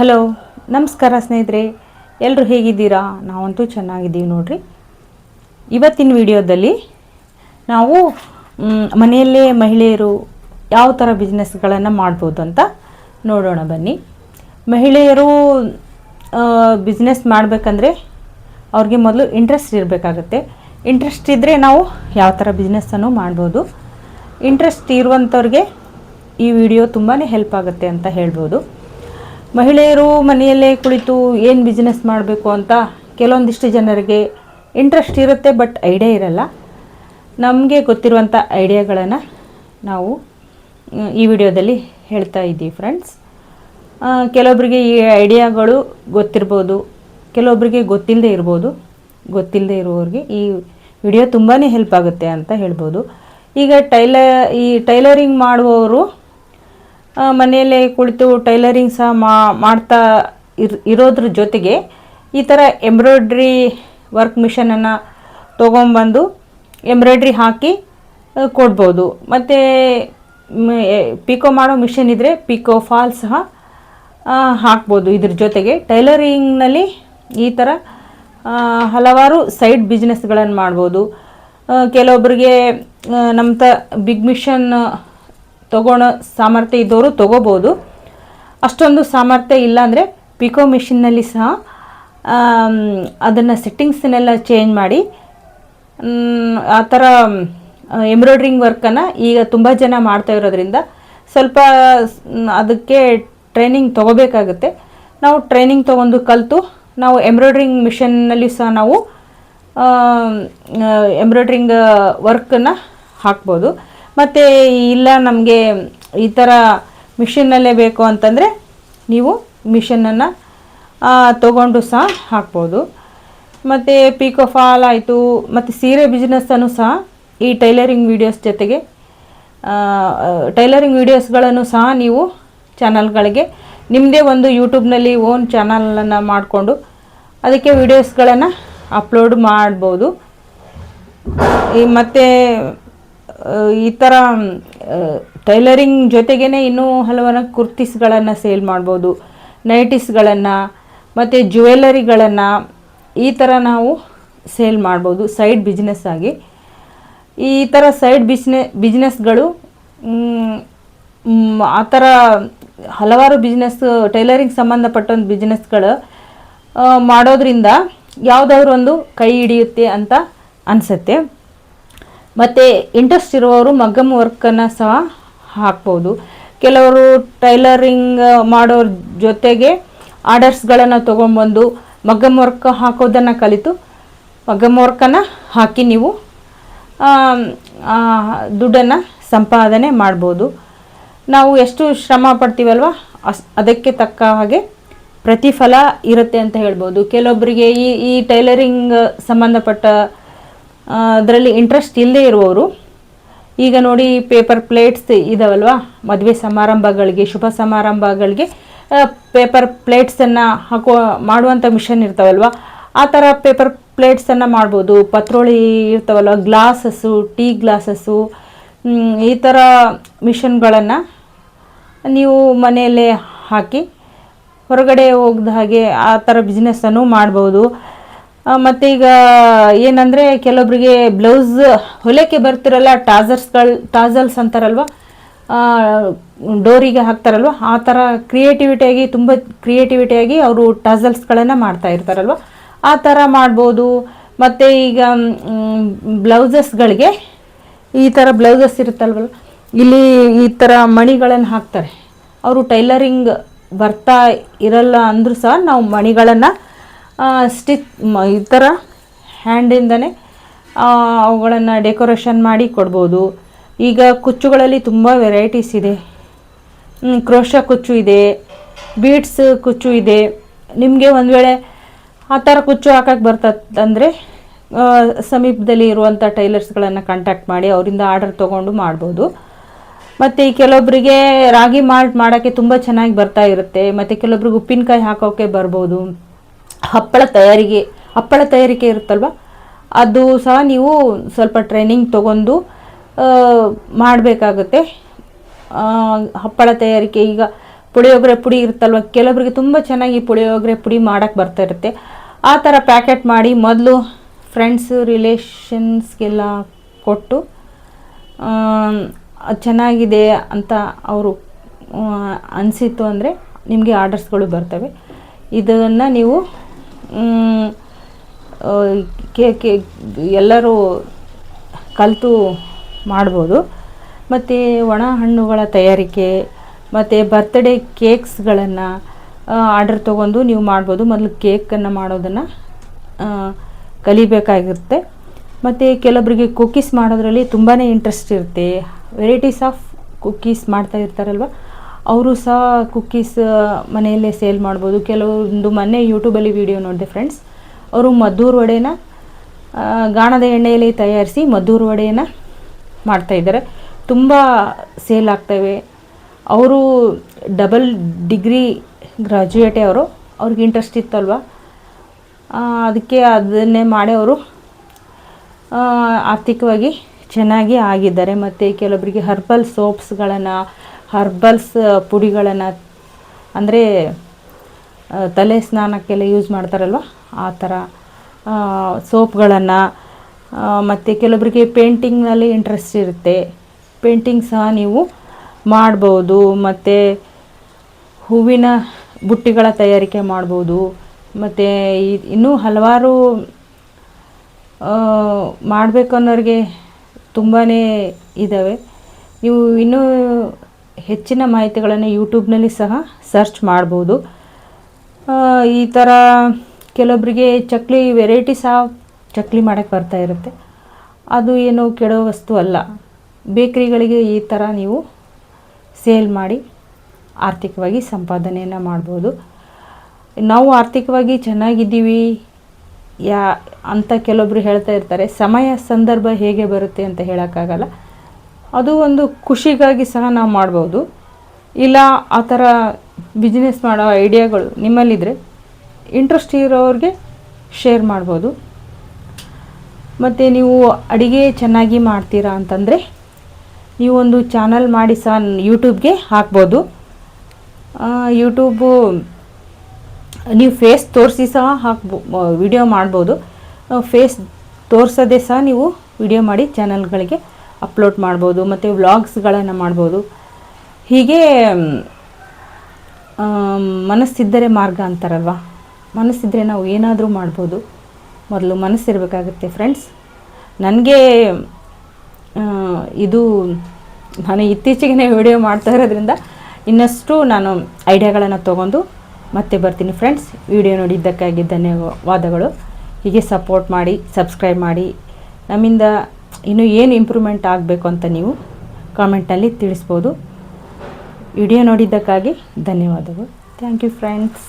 Hello, ನಮಸ್ಕಾರ ಸ್ನೇಹಿತರೆ. ಎಲ್ಲರೂ ಹೇಗಿದ್ದೀರಾ? ನಾವಂತೂ ಚೆನ್ನಾಗಿದ್ದೀವಿ ನೋಡ್ರಿ. ಇವತ್ತಿನ ವಿಡಿಯೋದಲ್ಲಿ ನಾವು ಮನೆಯಲ್ಲೇ ಮಹಿಳೆಯರು ಯಾವ ಥರ ಬಿಸ್ನೆಸ್ಗಳನ್ನು ಮಾಡ್ಬೋದು ಅಂತ ನೋಡೋಣ ಬನ್ನಿ. ಮಹಿಳೆಯರು ಬಿಸ್ನೆಸ್ ಮಾಡಬೇಕಂದ್ರೆ ಅವ್ರಿಗೆ ಮೊದಲು ಇಂಟ್ರೆಸ್ಟ್ ಇರಬೇಕಾಗತ್ತೆ. ಇಂಟ್ರೆಸ್ಟ್ ಇದ್ದರೆ ನಾವು ಯಾವ ಥರ ಬಿಸ್ನೆಸ್ಸನ್ನು ಮಾಡ್ಬೋದು. ಇಂಟ್ರೆಸ್ಟ್ ಇರುವಂಥವ್ರಿಗೆ ಈ ವಿಡಿಯೋ ತುಂಬಾ ಹೆಲ್ಪ್ ಆಗುತ್ತೆ ಅಂತ ಹೇಳ್ಬೋದು. ಮಹಿಳೆಯರು ಮನೆಯಲ್ಲೇ ಕುಳಿತು ಏನು ಬಿಸ್ನೆಸ್ ಮಾಡಬೇಕು ಅಂತ ಕೆಲವೊಂದಿಷ್ಟು ಜನರಿಗೆ ಇಂಟ್ರೆಸ್ಟ್ ಇರುತ್ತೆ, ಬಟ್ ಐಡಿಯಾ ಇರಲ್ಲ. ನಮಗೆ ಗೊತ್ತಿರುವಂಥ ಐಡಿಯಾಗಳನ್ನು ನಾವು ಈ ವಿಡಿಯೋದಲ್ಲಿ ಹೇಳ್ತಾ ಇದ್ದೀವಿ ಫ್ರೆಂಡ್ಸ್. ಕೆಲವೊಬ್ಬರಿಗೆ ಈ ಐಡಿಯಾಗಳು ಗೊತ್ತಿರ್ಬೋದು, ಕೆಲವೊಬ್ಬರಿಗೆ ಗೊತ್ತಿಲ್ಲದೆ ಇರ್ಬೋದು. ಗೊತ್ತಿಲ್ಲದೆ ಇರುವವ್ರಿಗೆ ಈ ವಿಡಿಯೋ ತುಂಬಾ ಹೆಲ್ಪ್ ಆಗುತ್ತೆ ಅಂತ ಹೇಳ್ಬೋದು. ಈಗ ಟೈಲರಿಂಗ್ ಮಾಡುವವರು ಮನೆಯಲ್ಲೇ ಕುಳಿತು ಟೈಲರಿಂಗ್ ಸಹ ಮಾಡ್ತಾ ಇರೋದ್ರ ಜೊತೆಗೆ ಈ ಥರ ಎಂಬ್ರಾಯ್ಡ್ರಿ ವರ್ಕ್ ಮಿಷನನ್ನು ತೊಗೊಂಬಂದು ಎಂಬ್ರಾಯ್ಡ್ರಿ ಹಾಕಿ ಕೊಡ್ಬೋದು. ಮತ್ತು ಪಿಕೋ ಮಾಡೋ ಮಿಷನ್ ಇದ್ದರೆ ಪಿಕೋ ಫಾಲ್ ಸಹ ಹಾಕ್ಬೋದು. ಇದ್ರ ಜೊತೆಗೆ ಟೈಲರಿಂಗ್ನಲ್ಲಿ ಈ ಥರ ಹಲವಾರು ಸೈಡ್ ಬಿಸ್ನೆಸ್ಗಳನ್ನು ಮಾಡ್ಬೋದು. ಕೆಲವೊಬ್ಬರಿಗೆ ನಮ್ಮ ಬಿಗ್ ಮಿಷನ್ ತೊಗೊಳೋ ಸಾಮರ್ಥ್ಯ ಇದ್ದವರು ತೊಗೋಬೋದು. ಅಷ್ಟೊಂದು ಸಾಮರ್ಥ್ಯ ಇಲ್ಲಾಂದರೆ ಪಿಕೋ ಮಿಷಿನ್ನಲ್ಲಿ ಸಹ ಅದನ್ನು ಸೆಟ್ಟಿಂಗ್ಸನ್ನೆಲ್ಲ ಚೇಂಜ್ ಮಾಡಿ ಆ ಥರ ಎಂಬ್ರಾಯ್ಡ್ರಿಂಗ್ ವರ್ಕನ್ನು ಈಗ ತುಂಬ ಜನ ಮಾಡ್ತಾ ಇರೋದ್ರಿಂದ ಸ್ವಲ್ಪ ಅದಕ್ಕೆ ಟ್ರೈನಿಂಗ್ ತೊಗೋಬೇಕಾಗುತ್ತೆ. ನಾವು ಟ್ರೈನಿಂಗ್ ತೊಗೊಂಡು ಕಲಿತು ನಾವು ಎಂಬ್ರಾಯ್ಡ್ರಿಂಗ್ ಮಿಷನ್ನಲ್ಲಿ ಸಹ ನಾವು ಎಂಬ್ರಾಯ್ಡ್ರಿಂಗ್ ವರ್ಕನ್ನು ಹಾಕ್ಬೋದು. ಮತ್ತು ಇಲ್ಲ ನಮಗೆ ಈ ಥರ ಮಿಷಿನ್ನಲ್ಲೇ ಬೇಕು ಅಂತಂದರೆ ನೀವು ಮಿಷನನ್ನು ತೊಗೊಂಡು ಸಹ ಹಾಕ್ಬೋದು. ಮತ್ತು ಪಿಕೋ ಫಾಲ್ ಆಯಿತು, ಮತ್ತು ಸೀರೆ ಬಿಸ್ನೆಸ್ಸನ್ನು ಸಹ ಈ ಟೈಲರಿಂಗ್ ವೀಡಿಯೋಸ್ ಜೊತೆಗೆ ಟೈಲರಿಂಗ್ ವೀಡಿಯೋಸ್ಗಳನ್ನು ಸಹ ನೀವು ಚಾನಲ್ಗಳಿಗೆ ನಿಮ್ಮದೇ ಒಂದು ಯೂಟ್ಯೂಬ್ನಲ್ಲಿ ಓನ್ ಚಾನಲನ್ನು ಮಾಡಿಕೊಂಡು ಅದಕ್ಕೆ ವೀಡಿಯೋಸ್ಗಳನ್ನು ಅಪ್ಲೋಡ್ ಮಾಡ್ಬೋದು. ಮತ್ತು ಈ ಥರ ಟೈಲರಿಂಗ್ ಜೊತೆಗೇ ಇನ್ನೂ ಹಲವಾರು ಕುರ್ತೀಸ್ಗಳನ್ನು ಸೇಲ್ ಮಾಡ್ಬೋದು, ನೈಟೀಸ್ಗಳನ್ನು ಮತ್ತು ಜ್ಯುವೆಲರಿಗಳನ್ನು ಈ ಥರ ನಾವು ಸೇಲ್ ಮಾಡ್ಬೋದು ಸೈಡ್ ಬಿಸ್ನೆಸ್ ಆಗಿ. ಈ ಥರ ಸೈಡ್ ಬಿಸ್ನೆಸ್ಗಳು ಆ ಥರ ಹಲವಾರು ಬಿಸ್ನೆಸ್ ಟೈಲರಿಂಗ್ ಸಂಬಂಧಪಟ್ಟೊಂದು ಬಿಸ್ನೆಸ್ಗಳು ಮಾಡೋದ್ರಿಂದ ಯಾವುದಾದ್ರೂ ಒಂದು ಕೈ ಹಿಡಿಯುತ್ತೆ ಅಂತ ಅನಿಸುತ್ತೆ. ಮತ್ತು ಇಂಟ್ರೆಸ್ಟ್ ಇರುವವರು ಮಗ್ಗಮ್ ವರ್ಕನ್ನು ಸಹ ಹಾಕ್ಬೋದು. ಕೆಲವರು ಟೈಲರಿಂಗ್ ಮಾಡೋರ ಜೊತೆಗೆ ಆರ್ಡರ್ಸ್ಗಳನ್ನು ತೊಗೊಂಡ್ಬಂದು ಮಗ್ಗಮ್ ವರ್ಕ್ ಹಾಕೋದನ್ನು ಕಲಿತು ಮಗ್ಗಮ್ ವರ್ಕನ್ನು ಹಾಕಿ ನೀವು ದುಡ್ಡನ್ನು ಸಂಪಾದನೆ ಮಾಡ್ಬೋದು. ನಾವು ಎಷ್ಟು ಶ್ರಮ ಪಡ್ತೀವಲ್ವ ಅದಕ್ಕೆ ತಕ್ಕ ಹಾಗೆ ಪ್ರತಿಫಲ ಇರುತ್ತೆ ಅಂತ ಹೇಳ್ಬೋದು. ಕೆಲವೊಬ್ಬರಿಗೆ ಈ ಟೈಲರಿಂಗ್ ಸಂಬಂಧಪಟ್ಟ ಅದರಲ್ಲಿ ಇಂಟ್ರೆಸ್ಟ್ ಇಲ್ಲದೆ ಇರುವವರು ಈಗ ನೋಡಿ ಪೇಪರ್ ಪ್ಲೇಟ್ಸ್ ಇದಾವಲ್ವ, ಮದುವೆ ಸಮಾರಂಭಗಳಿಗೆ ಶುಭ ಸಮಾರಂಭಗಳಿಗೆ ಪೇಪರ್ ಪ್ಲೇಟ್ಸನ್ನು ಮಾಡುವಂಥ ಮಿಷನ್ ಇರ್ತಾವಲ್ವ, ಆ ಥರ ಪೇಪರ್ ಪ್ಲೇಟ್ಸನ್ನು ಮಾಡ್ಬೋದು. ಪತ್ರೋಳಿ ಇರ್ತಾವಲ್ವ, ಗ್ಲಾಸಸ್ಸು, ಟೀ ಗ್ಲಾಸಸ್ಸು, ಈ ಥರ ಮಿಷನ್ಗಳನ್ನು ನೀವು ಮನೆಯಲ್ಲೇ ಹಾಕಿ ಹೊರಗಡೆ ಹೋಗ್ದ ಹಾಗೆ ಆ ಥರ ಬಿಸ್ನೆಸ್ಸನ್ನು ಮಾಡ್ಬೋದು. ಮತ್ತು ಈಗ ಏನಂದರೆ ಕೆಲವೊಬ್ಬರಿಗೆ ಬ್ಲೌಸ್ ಹೊಲಿಕೆ ಬರ್ತಿರಲ್ಲ, ಟಾಸಲ್ಸ್ ಅಂತಾರಲ್ವ, ಡೋರಿಗೆ ಹಾಕ್ತಾರಲ್ವ, ಆ ಥರ ತುಂಬ ಕ್ರಿಯೇಟಿವಿಟಿಯಾಗಿ ಅವರು ಟಾಸಲ್ಸ್ಗಳನ್ನು ಮಾಡ್ತಾ ಇರ್ತಾರಲ್ವ, ಆ ಥರ ಮಾಡ್ಬೋದು. ಮತ್ತು ಈಗ ಬ್ಲೌಸಸ್ಗಳಿಗೆ ಈ ಥರ ಬ್ಲೌಸಸ್ ಇರುತ್ತಲ್ವಲ್ಲ, ಇಲ್ಲಿ ಈ ಥರ ಮಣಿಗಳನ್ನು ಹಾಕ್ತಾರೆ. ಅವರು ಟೈಲರಿಂಗ್ ಬರ್ತಾ ಇರಲ್ಲ ಅಂದರೂ ಸಹ ನಾವು ಮಣಿಗಳನ್ನು ಈ ಥರ ಹ್ಯಾಂಡಿಂದನೇ ಅವುಗಳನ್ನು ಡೆಕೋರೇಷನ್ ಮಾಡಿ ಕೊಡ್ಬೋದು. ಈಗ ಕುಚ್ಚುಗಳಲ್ಲಿ ತುಂಬ ವೆರೈಟೀಸ್ ಇದೆ. ಕ್ರೋಶ ಕುಚ್ಚು ಇದೆ, ಬೀಡ್ಸ್ ಕುಚ್ಚು ಇದೆ. ನಿಮಗೆ ಒಂದು ವೇಳೆ ಆ ಥರ ಕುಚ್ಚು ಹಾಕಕ್ಕೆ ಬರ್ತದಂದರೆ ಸಮೀಪದಲ್ಲಿ ಇರುವಂಥ ಟೈಲರ್ಸ್ಗಳನ್ನು ಕಾಂಟ್ಯಾಕ್ಟ್ ಮಾಡಿ ಅವರಿಂದ ಆರ್ಡರ್ ತೊಗೊಂಡು ಮಾಡ್ಬೋದು. ಮತ್ತು ಕೆಲವೊಬ್ಬರಿಗೆ ರಾಗಿ ಮಾಲ್ಟ್ ಮಾಡೋಕ್ಕೆ ತುಂಬ ಚೆನ್ನಾಗಿ ಬರ್ತಾ ಇರುತ್ತೆ. ಮತ್ತು ಕೆಲವೊಬ್ರಿಗೆ ಉಪ್ಪಿನಕಾಯಿ ಹಾಕೋಕ್ಕೆ ಬರ್ಬೋದು. ಹಪ್ಪಳ ತಯಾರಿಕೆ ಇರುತ್ತಲ್ವ, ಅದು ಸಹ ನೀವು ಸ್ವಲ್ಪ ಟ್ರೈನಿಂಗ್ ತೊಗೊಂಡು ಮಾಡಬೇಕಾಗುತ್ತೆ. ಹಪ್ಪಳ ತಯಾರಿಕೆ ಈಗ ಪುಳಿಯೋಗರೆ ಪುಡಿ ಇರುತ್ತಲ್ವ, ಕೆಲವೊಬ್ಬರಿಗೆ ತುಂಬ ಚೆನ್ನಾಗಿ ಪುಳಿಯೋಗರೆ ಪುಡಿ ಮಾಡೋಕ್ಕೆ ಬರ್ತಾ ಇರುತ್ತೆ. ಆ ಥರ ಪ್ಯಾಕೆಟ್ ಮಾಡಿ ಮೊದಲು ಫ್ರೆಂಡ್ಸು ರಿಲೇಷನ್ಸ್ಗೆಲ್ಲ ಕೊಟ್ಟು ಚೆನ್ನಾಗಿದೆ ಅಂತ ಅವರು ಅನಿಸಿತ್ತು ಅಂದರೆ ನಿಮಗೆ ಆರ್ಡರ್ಸ್ಗಳು ಬರ್ತವೆ. ಇದನ್ನು ನೀವು ಎಲ್ಲರೂ ಕಲಿತು ಮಾಡ್ಬೋದು. ಮತ್ತು ಒಣ ಹಣ್ಣುಗಳ ತಯಾರಿಕೆ ಮತ್ತು ಬರ್ತ್ಡೇ ಕೇಕ್ಸ್ಗಳನ್ನು ಆರ್ಡರ್ ತೊಗೊಂಡು ನೀವು ಮಾಡ್ಬೋದು. ಮೊದಲು ಕೇಕನ್ನು ಮಾಡೋದನ್ನು ಕಲಿಬೇಕಾಗಿರುತ್ತೆ. ಮತ್ತು ಕೆಲವೊಬ್ಬರಿಗೆ ಕುಕ್ಕೀಸ್ ಮಾಡೋದ್ರಲ್ಲಿ ತುಂಬಾ ಇಂಟ್ರೆಸ್ಟ್ ಇರುತ್ತೆ. ವೆರೈಟೀಸ್ ಆಫ್ ಕುಕ್ಕೀಸ್ ಮಾಡ್ತಾ ಇರ್ತಾರಲ್ವ, ಅವರು ಸಹ ಕುಕ್ಕೀಸ್ ಮನೆಯಲ್ಲೇ ಸೇಲ್ ಮಾಡ್ಬೋದು. ಕೆಲವೊಂದು ಮೊನ್ನೆ ಯೂಟ್ಯೂಬಲ್ಲಿ ವಿಡಿಯೋ ನೋಡಿದೆ ಫ್ರೆಂಡ್ಸ್, ಅವರು ಮದ್ದೂರು ವಡೆನ ಗಾಣದ ಎಣ್ಣೆಯಲ್ಲಿ ತಯಾರಿಸಿ ಮದ್ದೂರು ವಡೆಯನ್ನು ಮಾಡ್ತಾಯಿದ್ದಾರೆ. ತುಂಬ ಸೇಲ್ ಆಗ್ತವೆ. ಅವರು ಡಬಲ್ ಡಿಗ್ರಿ ಗ್ರಾಜ್ಯುಯೇಟೇ ಅವ್ರಿಗೆ ಇಂಟ್ರೆಸ್ಟ್ ಇತ್ತಲ್ವ, ಅದಕ್ಕೆ ಅದನ್ನೇ ಮಾಡಿ ಅವರು ಆರ್ಥಿಕವಾಗಿ ಚೆನ್ನಾಗಿ ಆಗಿದ್ದಾರೆ. ಮತ್ತು ಕೆಲವೊಬ್ಬರಿಗೆ ಹರ್ಬಲ್ ಸೋಪ್ಸ್ಗಳನ್ನು, ಹರ್ಬಲ್ಸ್ ಪುಡಿಗಳನ್ನು, ಅಂದರೆ ತಲೆ ಸ್ನಾನಕ್ಕೆಲ್ಲ ಯೂಸ್ ಮಾಡ್ತಾರಲ್ವ ಆ ಥರ ಸೋಪ್ಗಳನ್ನು, ಮತ್ತು ಕೆಲವೊಬ್ಬರಿಗೆ ಪೇಂಟಿಂಗ್ನಲ್ಲಿ ಇಂಟ್ರೆಸ್ಟ್ ಇರುತ್ತೆ, ಪೇಂಟಿಂಗ್ ಸಹ ನೀವು ಮಾಡ್ಬೋದು. ಮತ್ತು ಹೂವಿನ ಬುಟ್ಟಿಗಳ ತಯಾರಿಕೆ ಮಾಡ್ಬೋದು. ಮತ್ತು ಇನ್ನೂ ಹಲವಾರು ಮಾಡಬೇಕು ಅನ್ನೋರಿಗೆ ತುಂಬಾ ಇದ್ದಾವೆ. ನೀವು ಇನ್ನೂ ಹೆಚ್ಚಿನ ಮಾಹಿತಿಗಳನ್ನು ಯೂಟ್ಯೂಬ್ನಲ್ಲಿ ಸಹ ಸರ್ಚ್ ಮಾಡ್ಬೋದು. ಈ ಥರ ಕೆಲವೊಬ್ಬರಿಗೆ ಚಕ್ಲಿ ವೆರೈಟೀಸ್ ಆಫ್ ಚಕ್ಲಿ ಮಾಡೋಕ್ಕೆ ಬರ್ತಾ ಇರುತ್ತೆ. ಅದು ಏನು ಕೆಡೋ ವಸ್ತು ಅಲ್ಲ. ಬೇಕ್ರಿಗಳಿಗೆ ಈ ಥರ ನೀವು ಸೇಲ್ ಮಾಡಿ ಆರ್ಥಿಕವಾಗಿ ಸಂಪಾದನೆಯನ್ನು ಮಾಡ್ಬೋದು. ನಾವು ಆರ್ಥಿಕವಾಗಿ ಚೆನ್ನಾಗಿದ್ದೀವಿ ಅಂತ ಕೆಲವೊಬ್ರು ಹೇಳ್ತಾ ಇರ್ತಾರೆ. ಸಮಯ ಸಂದರ್ಭ ಹೇಗೆ ಬರುತ್ತೆ ಅಂತ ಹೇಳೋಕ್ಕಾಗಲ್ಲ. ಅದು ಒಂದು ಖುಷಿಗಾಗಿ ಸಹ ನಾವು ಮಾಡ್ಬೋದು. ಇಲ್ಲ ಆ ಥರ ಬಿಸ್ನೆಸ್ ಮಾಡೋ ಐಡಿಯಾಗಳು ನಿಮ್ಮಲ್ಲಿದ್ದರೆ ಇಂಟ್ರೆಸ್ಟ್ ಇರೋರಿಗೆ ಶೇರ್ ಮಾಡ್ಬೋದು. ಮತ್ತು ನೀವು ಅಡುಗೆ ಚೆನ್ನಾಗಿ ಮಾಡ್ತೀರಾ ಅಂತಂದರೆ ನೀವು ಒಂದು ಚಾನಲ್ ಮಾಡಿ ಸಹ ಯೂಟ್ಯೂಬ್ಗೆ ಹಾಕ್ಬೋದು. ಯೂಟ್ಯೂಬು ನೀವು ಫೇಸ್ ತೋರಿಸಿ ಸಹ ವಿಡಿಯೋ ಮಾಡ್ಬೋದು. ಫೇಸ್ ತೋರಿಸೋದೇ ಸಹ ನೀವು ವಿಡಿಯೋ ಮಾಡಿ ಚಾನಲ್ಗಳಿಗೆ ಅಪ್ಲೋಡ್ ಮಾಡ್ಬೋದು. ಮತ್ತು ವ್ಲಾಗ್ಸ್ಗಳನ್ನು ಮಾಡ್ಬೋದು. ಹೀಗೆ ಮನಸ್ಸಿದ್ದರೆ ಮಾರ್ಗ ಅಂತಾರಲ್ವ, ಮನಸ್ಸಿದ್ದರೆ ನಾವು ಏನಾದರೂ ಮಾಡ್ಬೋದು. ಮೊದಲು ಮನಸ್ಸಿರಬೇಕಾಗುತ್ತೆ ಫ್ರೆಂಡ್ಸ್. ನನಗೆ ಇದು ನಾನು ಇತ್ತೀಚೆಗೆ ವಿಡಿಯೋ ಮಾಡ್ತಾ ಇರೋದ್ರಿಂದ ಇನ್ನಷ್ಟು ನಾನು ಐಡಿಯಾಗಳನ್ನು ತೊಗೊಂಡು ಮತ್ತೆ ಬರ್ತೀನಿ ಫ್ರೆಂಡ್ಸ್. ವಿಡಿಯೋ ನೋಡಿದ್ದಕ್ಕಾಗಿ ಧನ್ಯವಾದಗಳು. ಹೀಗೆ ಸಪೋರ್ಟ್ ಮಾಡಿ, ಸಬ್ಸ್ಕ್ರೈಬ್ ಮಾಡಿ. ನಮ್ಮಿಂದ ಇನ್ನೂ ಏನು ಇಂಪ್ರೂವ್ಮೆಂಟ್ ಆಗಬೇಕು ಅಂತ ನೀವು ಕಾಮೆಂಟ್ನಲ್ಲಿ ತಿಳಿಸ್ಬೋದು. ವಿಡಿಯೋ ನೋಡಿದ್ದಕ್ಕಾಗಿ ಧನ್ಯವಾದಗಳು. Thank you friends.